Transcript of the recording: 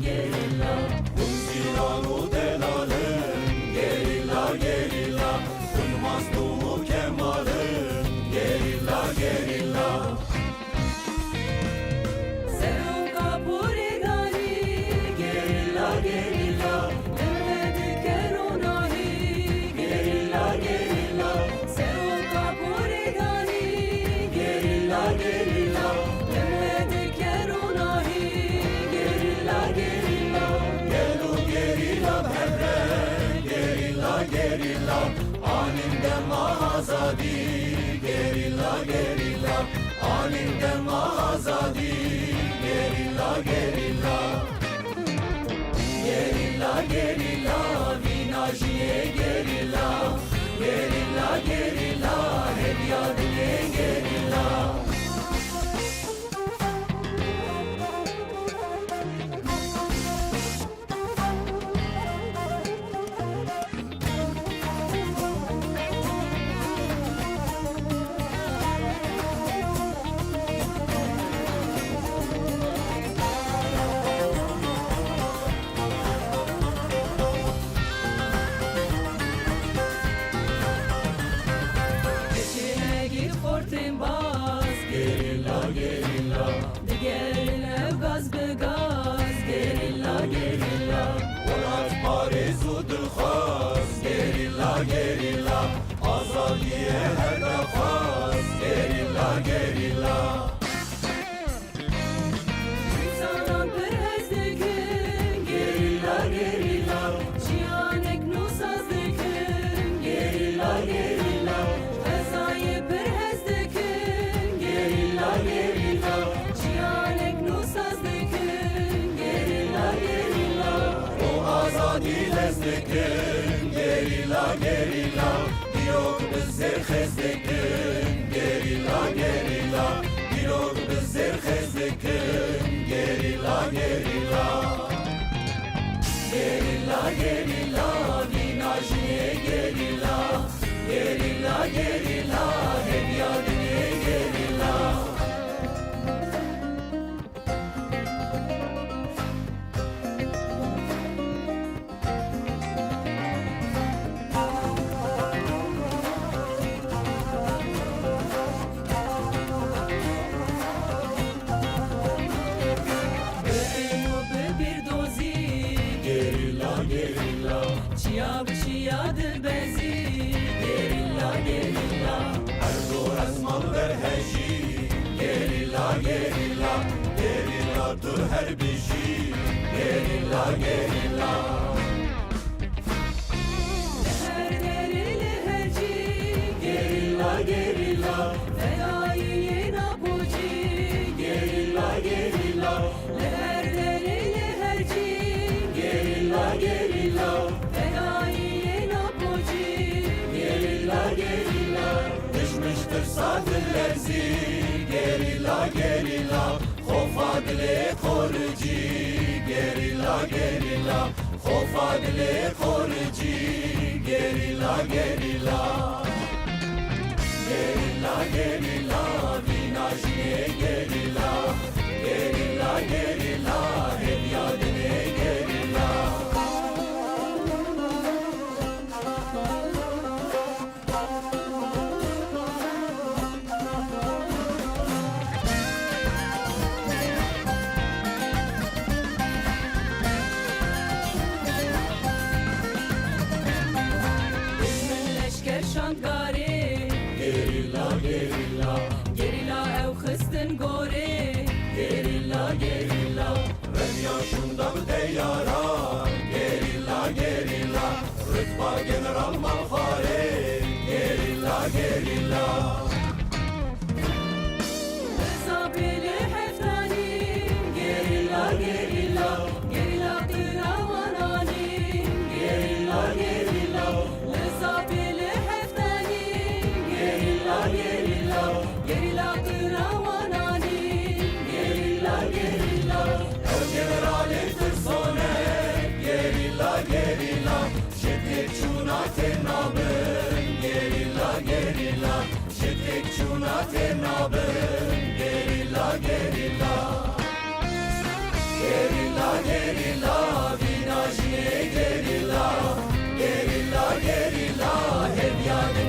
gerilla Huzilanu delalın gerilla gerilla Kul mazlumu kemalın gerilla gerilla Serum kapuri dali Gerilla gerilla Lemledi kerunahi Gerilla gerilla Serum kapuri dali Gerilla gerilla Lemledi kerunahi Gerilla gerilla Gelu gerilla berre Gerilla gerilla Aninde mahazadi Gerilla gerilla Aninde mahazadi Gerilla gerilla Gerilla gerilla Vinajiye gerilla Gerilla gerilla Hep yadine gerilla Geçine git hortim baz Gerilla gerilla Diğerine gaz be gaz Gerilla gerilla Orat parezudur khas Gerilla gerilla Azadiye her nefas Gerilla gerilla İnsanan perhezdikin Gerilla gerilla Cihanek nusazdikin Gerilla gerilla Fezayı perhezdikin Gerilla gerilla Cihanek nusazdikin Gerilla gerilla O azadi lezzekin Gerilla gerilla Yok bizzer xezdekin Gerilla gerilla Yok bizzer xezdekin Gerilla gerilla Gerilla gerilla Vinajiye gerilla Gerilla gerilla Hep yadine gerilla Be'enu be bir dozi Gerilla gerilla Çiya bişiya dilbezi Gerilla gerilla Erdo ezman verheji Gerilla gerilla Gerilla tu her biji Gerilla gerilla Her derili herci Gerilla gerilla Fedaiye nabuci Gerilla gerilla Her derili herci Gerilla gerilla Fedaiye nabuci Gerilla gerilla Düşmüştür sadillerzi Gerilla gerilla Khofadle khorci Gerilla gerilla Khofadle khorci Gerilla gerilla Gerilla gerilla Vinajiye gerilla Gerilla gerilla Hep yadine gerilla İsmin leşker şantgari Gerilla gerilla Gerilla ev xistin gori Gerilla gerilla Renya şunda bu teyara Gerilla gerilla Rıtba general malfare Gerilla gerilla ternabın gerilla gerilla Gerilla gerilla vinajine gerilla Gerilla gerilla hevyanı